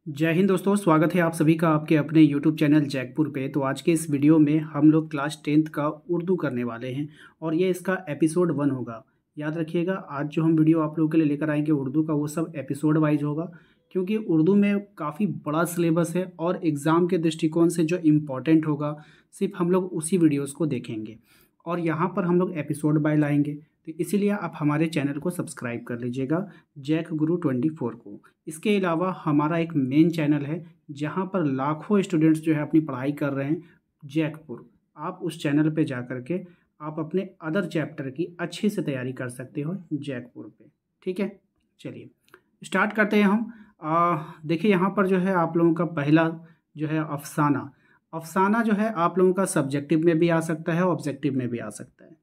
जय हिंद दोस्तों, स्वागत है आप सभी का आपके अपने YouTube चैनल जैकपुर पे। तो आज के इस वीडियो में हम लोग क्लास 10th का उर्दू करने वाले हैं और ये इसका एपिसोड 1 होगा। याद रखिएगा, आज जो हम वीडियो आप लोगों के लिए लेकर आएंगे उर्दू का, वो सब एपिसोड वाइज होगा, क्योंकि उर्दू में काफ़ी बड़ा सिलेबस है और एग्ज़ाम के दृष्टिकोण से जो इम्पोर्टेंट होगा सिर्फ हम लोग उसी वीडियोज़ को देखेंगे और यहाँ पर हम लोग एपिसोड बाय लाएंगे। तो इसीलिए आप हमारे चैनल को सब्सक्राइब कर लीजिएगा, जैक गुरु 24 को। इसके अलावा हमारा एक मेन चैनल है जहाँ पर लाखों स्टूडेंट्स जो है अपनी पढ़ाई कर रहे हैं, जैकपुर। आप उस चैनल पे जा कर के आप अपने अदर चैप्टर की अच्छे से तैयारी कर सकते हो जैकपुर पे। ठीक है, चलिए स्टार्ट करते हैं हम। देखिए यहाँ पर जो है आप लोगों का पहला जो है अफसाना। अफसाना जो है आप लोगों का सब्जेक्टिव में भी आ सकता है, ऑब्जेक्टिव में भी आ सकता है।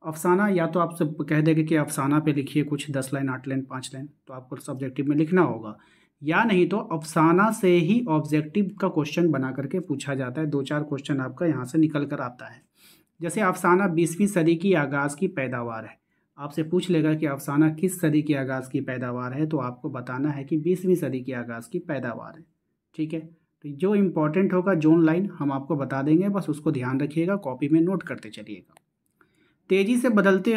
अफसाना या तो आप सब कह देंगे कि अफसाना पे लिखिए कुछ 10 लाइन, 8 लाइन, 5 लाइन, तो आपको सब्जेक्टिव में लिखना होगा, या नहीं तो अफसाना से ही ऑब्जेक्टिव का क्वेश्चन बना करके पूछा जाता है। 2-4 क्वेश्चन आपका यहाँ से निकल कर आता है। जैसे अफसाना 20वीं सदी की आगाज़ की पैदावार है, आपसे पूछ लेगा कि अफसाना किस सदी की आगाज़ की पैदावार है, तो आपको बताना है कि 20वीं सदी की आगाज़ की पैदावार है। ठीक है, तो जो इम्पोर्टेंट होगा जोन लाइन हम आपको बता देंगे, बस उसको ध्यान रखिएगा, कॉपी में नोट करते चलिएगा। तेजी से बदलते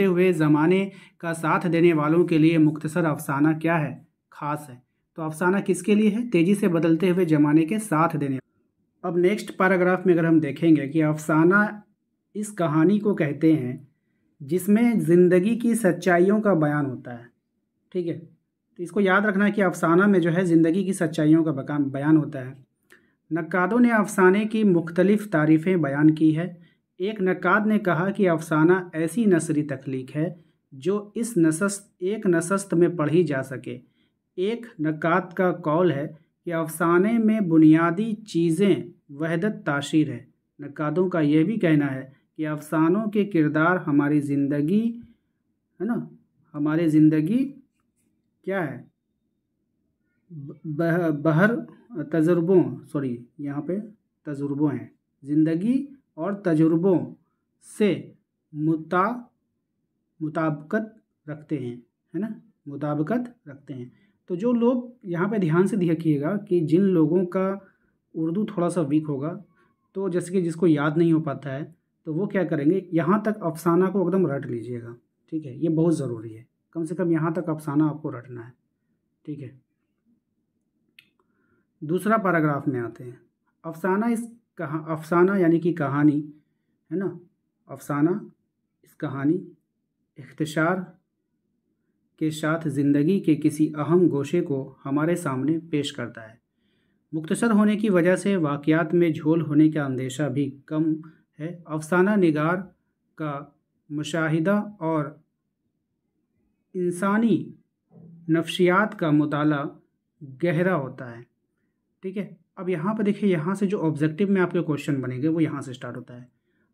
हुए ज़माने का साथ देने वालों के लिए मुख्तसर अफसाना क्या है? ख़ास है। तो अफसाना किसके लिए है? तेज़ी से बदलते हुए ज़माने के साथ देने। अब नेक्स्ट पैराग्राफ में अगर हम देखेंगे कि अफसाना इस कहानी को कहते हैं जिसमें ज़िंदगी की सच्चाइयों का बयान होता है। ठीक है, तो इसको याद रखना है कि अफसाना में जो है ज़िंदगी की सच्चाइयों का बयान होता है। नक्कादों ने अफसाने की मुख्तलिफ़ तारीफ़ें बयान की है। एक नक्काद ने कहा कि अफसाना ऐसी नसरी तख्लीक है जो एक नशस्त में पढ़ी जा सके। एक नक्काद का कौल है कि अफसाने में बुनियादी चीज़ें वहदत ताशीर है। नक्कादों का यह भी कहना है कि अफसानों के किरदार हमारी ज़िंदगी है ना, हमारी ज़िंदगी क्या है, बहर तजुर्बों, सॉरी यहाँ पे तजुर्बों हैं, ज़िंदगी और तजुर्बों से मुताबकत रखते हैं, है ना, मुताबकत रखते हैं। तो जो लोग यहाँ पे ध्यान से देखिएगा कि जिन लोगों का उर्दू थोड़ा सा वीक होगा, तो जैसे कि जिसको याद नहीं हो पाता है, तो वो क्या करेंगे, यहाँ तक अफसाना को एकदम रट लीजिएगा। ठीक है, ये बहुत ज़रूरी है, कम से कम यहाँ तक अफसाना आपको रटना है। ठीक है, दूसरा पैराग्राफ में आते हैं। अफसाना यानी कि कहानी, है ना, अफसाना इस कहानी इख्तिसार के साथ ज़िंदगी के किसी अहम गोशे को हमारे सामने पेश करता है। मुख्तसर होने की वजह से वाक़यात में झोल होने का अंदेशा भी कम है। अफसाना निगार का मुशाहिदा और इंसानी नफ्सियात का मुताला गहरा होता है। ठीक है, अब यहाँ पर देखिए, यहाँ से जो ऑब्जेक्टिव में आपके क्वेश्चन बनेंगे वो यहाँ से स्टार्ट होता है।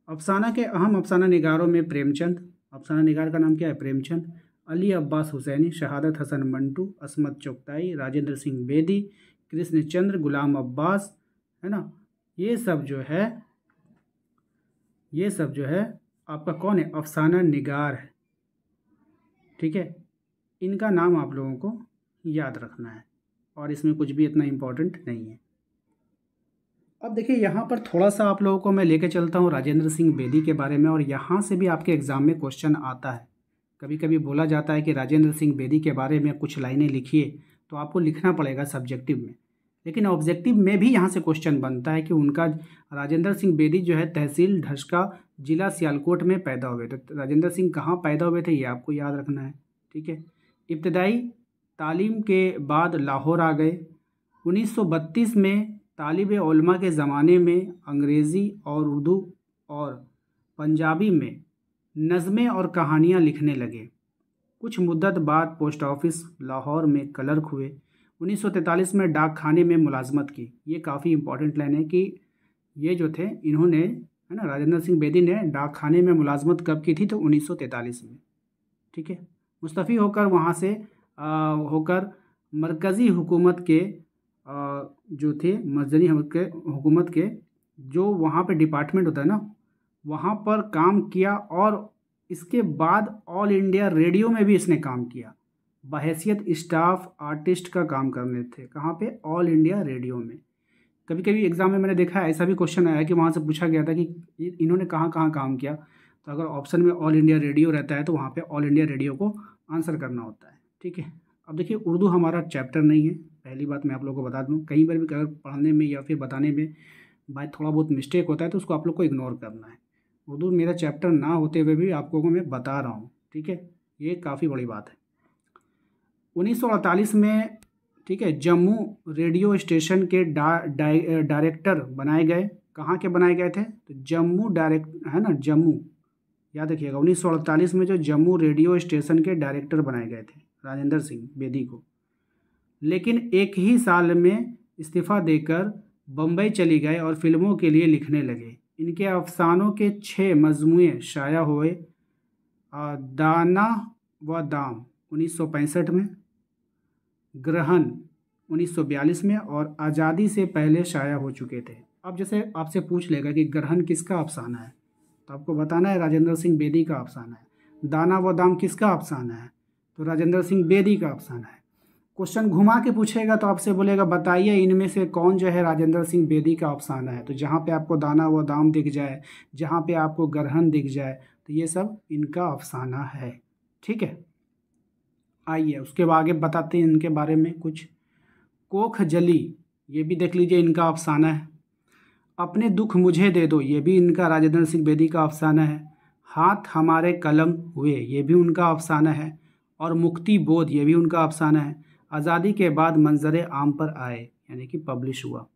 अफसाना के अहम अफसाना निगारों में प्रेमचंद, अफसाना निगार का नाम क्या है? प्रेमचंद। अली अब्बास हुसैनी, शहादत हसन मंटू, असमत चुगताई, राजेंद्र सिंह बेदी, कृष्णचंद्र, गुलाम अब्बास, है ना, ये सब जो है आपका कौन है? अफसाना निगार है। ठीक है, इनका नाम आप लोगों को याद रखना है और इसमें कुछ भी इतना इम्पोर्टेंट नहीं है। अब देखिए यहाँ पर थोड़ा सा आप लोगों को मैं लेके चलता हूँ राजेंद्र सिंह बेदी के बारे में, और यहाँ से भी आपके एग्ज़ाम में क्वेश्चन आता है। कभी कभी बोला जाता है कि राजेंद्र सिंह बेदी के बारे में कुछ लाइनें लिखिए, तो आपको लिखना पड़ेगा सब्जेक्टिव में, लेकिन ऑब्जेक्टिव में भी यहाँ से क्वेश्चन बनता है कि उनका राजेंद्र सिंह बेदी जो है तहसील ढस्का, ज़िला सियालकोट में पैदा हुए। तो राजेंद्र सिंह कहाँ पैदा हुए थे ये आपको याद रखना है। ठीक है, इब्तदाई तालीम के बाद लाहौर आ गए। 1932 में तालिब उलमा के ज़माने में अंग्रेज़ी और उर्दू और पंजाबी में नज़में और कहानियाँ लिखने लगे। कुछ मुद्दत बाद पोस्ट ऑफिस लाहौर में क्लर्क हुए। 1943 में डाक खाने में मुलाजमत की। ये काफ़ी इंपॉर्टेंट लाइन है कि ये जो थे इन्होंने, है ना, राजेंद्र सिंह बेदी ने डाक खाने में मुलाजमत कब की थी? तो 1943 में। ठीक है, मुस्तफ़ी होकर वहाँ से होकर मरकज़ी हुकूमत के जो थे मर्कज़ी हुकूमत के जो वहाँ पे डिपार्टमेंट होता है ना, वहाँ पर काम किया, और इसके बाद ऑल इंडिया रेडियो में भी इसने काम किया। बहैसियत स्टाफ आर्टिस्ट का काम करने थे। कहाँ पे? ऑल इंडिया रेडियो में। कभी कभी एग्ज़ाम में मैंने देखा है, ऐसा भी क्वेश्चन आया कि वहाँ से पूछा गया था कि इन्होंने कहाँ कहाँ काम किया, तो अगर ऑप्शन में ऑल इंडिया रेडियो रहता है तो वहाँ पे ऑल इंडिया रेडियो को आंसर करना होता है। ठीक है। अब देखिए, उर्दू हमारा चैप्टर नहीं है, पहली बात मैं आप लोगों को बता दूँ। कई बार भी अगर पढ़ने में या फिर बताने में भाई थोड़ा बहुत मिस्टेक होता है तो उसको आप लोग को इग्नोर करना है। उर्दू मेरा चैप्टर ना होते हुए भी आपको को मैं बता रहा हूँ। ठीक है, ये काफ़ी बड़ी बात है। 1948 में, ठीक है, जम्मू रेडियो स्टेशन के डायरेक्टर बनाए गए। कहाँ के बनाए गए थे? तो जम्मू डायरेक्ट है ना, जम्मू, याद रखिएगा। 1948 में जो जम्मू रेडियो स्टेशन के डायरेक्टर बनाए गए थे राजेंद्र सिंह बेदी को, लेकिन एक ही साल में इस्तीफ़ा देकर बम्बई चली गए और फिल्मों के लिए लिखने लगे। इनके अफसानों के 6 मजमूए शाया हुए। दाना व दाम 1965 में, ग्रहण 1942 में और आज़ादी से पहले शाया हो चुके थे। अब जैसे आपसे पूछ लेगा कि ग्रहण किसका अफसाना है, तो आपको बताना है राजेंद्र सिंह बेदी का अफसाना है। दाना व दाम किसका अफसाना है? तो राजेंद्र सिंह बेदी का अफसाना है। क्वेश्चन घुमा के पूछेगा तो आपसे बोलेगा बताइए इनमें से कौन जो है राजेंद्र सिंह बेदी का अफसाना है। तो जहाँ पे आपको दाना व दाम दिख जाए, जहाँ पे आपको ग्रहण दिख जाए, तो ये सब इनका अफसाना है। ठीक है, आइए उसके आगे बताते हैं इनके बारे में कुछ। कोख जली, ये भी देख लीजिए, इनका अफसाना है। अपने दुख मुझे दे दो, ये भी इनका राजेंद्र सिंह बेदी का अफसाना है। हाथ हमारे कलम हुए, ये भी उनका अफसाना है। और मुक्ति बोध, ये भी उनका अफसाना है। आज़ादी के बाद मंजरे आम पर आए, यानी कि पब्लिश हुआ।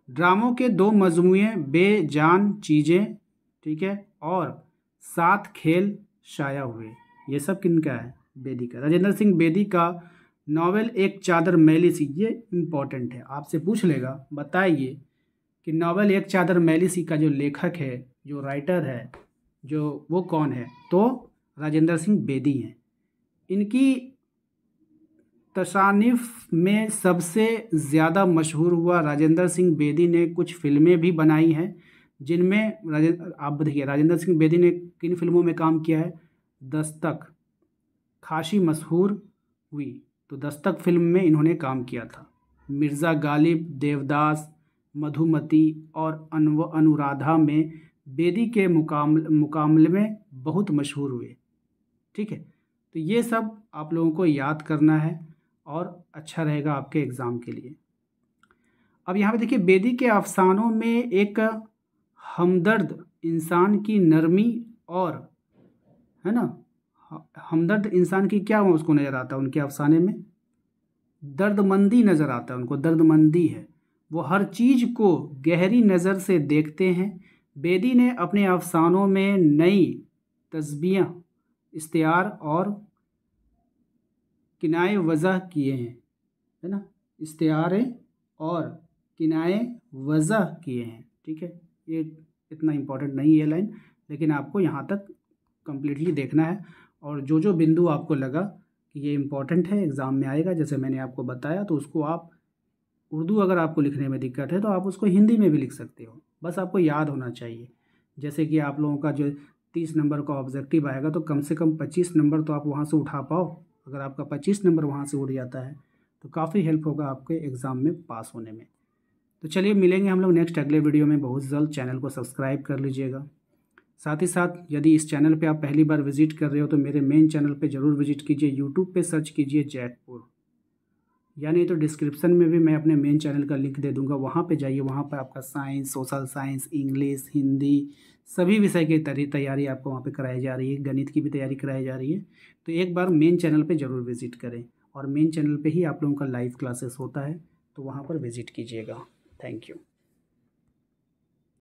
ड्रामों के 2 मजमूए बेजान चीज़ें, ठीक है, और 7 खेल शाया हुए। ये सब किनका है? बेदी का। राजेंद्र सिंह बेदी का नॉवेल एक चादर मैली सी, ये इम्पॉर्टेंट है, आपसे पूछ लेगा बताइए कि नॉवेल एक चादर मैली सी का जो लेखक है, जो राइटर है, जो वो कौन है? तो राजेंद्र सिंह बेदी हैं। इनकी तसानिफ में सबसे ज़्यादा मशहूर हुआ राजेंद्र सिंह बेदी ने कुछ फिल्में भी बनाई हैं, जिनमें आप देखिए राजेंद्र सिंह बेदी ने किन फिल्मों में काम किया है? दस्तक खासी मशहूर हुई, तो दस्तक फिल्म में इन्होंने काम किया था। मिर्ज़ा गालिब, देवदास, मधुमती और अनुराधा में बेदी के मुकाबले में बहुत मशहूर हुए। ठीक है, तो ये सब आप लोगों को याद करना है और अच्छा रहेगा आपके एग्ज़ाम के लिए। अब यहाँ पे देखिए, बेदी के अफसानों में एक हमदर्द इंसान की नरमी और, है ना, हमदर्द इंसान की क्या उसको नज़र आता है उनके अफसाने में? दर्दमंदी नज़र आता है उनको, दर्दमंदी है। वो हर चीज़ को गहरी नज़र से देखते हैं। बेदी ने अपने अफसानों में नई तस्बीह, इश्तियार और किनाए वज़ह किए हैं, है ना, इश्तियारे और किनाए वज़ह किए हैं। ठीक है, ये इतना इम्पोर्टेंट नहीं है ये लाइन, लेकिन आपको यहाँ तक कम्प्लीटली देखना है। और जो जो बिंदु आपको लगा कि ये इम्पोर्टेंट है, एग्ज़ाम में आएगा, जैसे मैंने आपको बताया, तो उसको आप उर्दू अगर आपको लिखने में दिक्कत है तो आप उसको हिंदी में भी लिख सकते हो, बस आपको याद होना चाहिए। जैसे कि आप लोगों का जो 30 नंबर का ऑब्जेक्टिव आएगा तो कम से कम 25 नंबर तो आप वहाँ से उठा पाओ। अगर आपका 25 नंबर वहाँ से उठ जाता है तो काफ़ी हेल्प होगा आपके एग्ज़ाम में पास होने में। तो चलिए मिलेंगे हम लोग नेक्स्ट अगले वीडियो में बहुत जल्द। चैनल को सब्सक्राइब कर लीजिएगा। साथ ही साथ यदि इस चैनल पे आप पहली बार विज़िट कर रहे हो तो मेरे मेन चैनल पे ज़रूर विज़िट कीजिए। यूट्यूब पे सर्च कीजिए जैकपुर, या नहीं तो डिस्क्रिप्शन में भी मैं अपने मेन चैनल का लिंक दे दूंगा, वहाँ पे जाइए। वहाँ पर आपका science, social science, English, Hindi, सभी विषय की तैयारी आपको वहाँ पे कराई जा रही है। गणित की भी तैयारी कराई जा रही है। तो एक बार मेन चैनल पे ज़रूर विज़िट करें, और मेन चैनल पे ही आप लोगों का लाइव क्लासेस होता है, तो वहाँ पर विज़िट कीजिएगा। Thank you.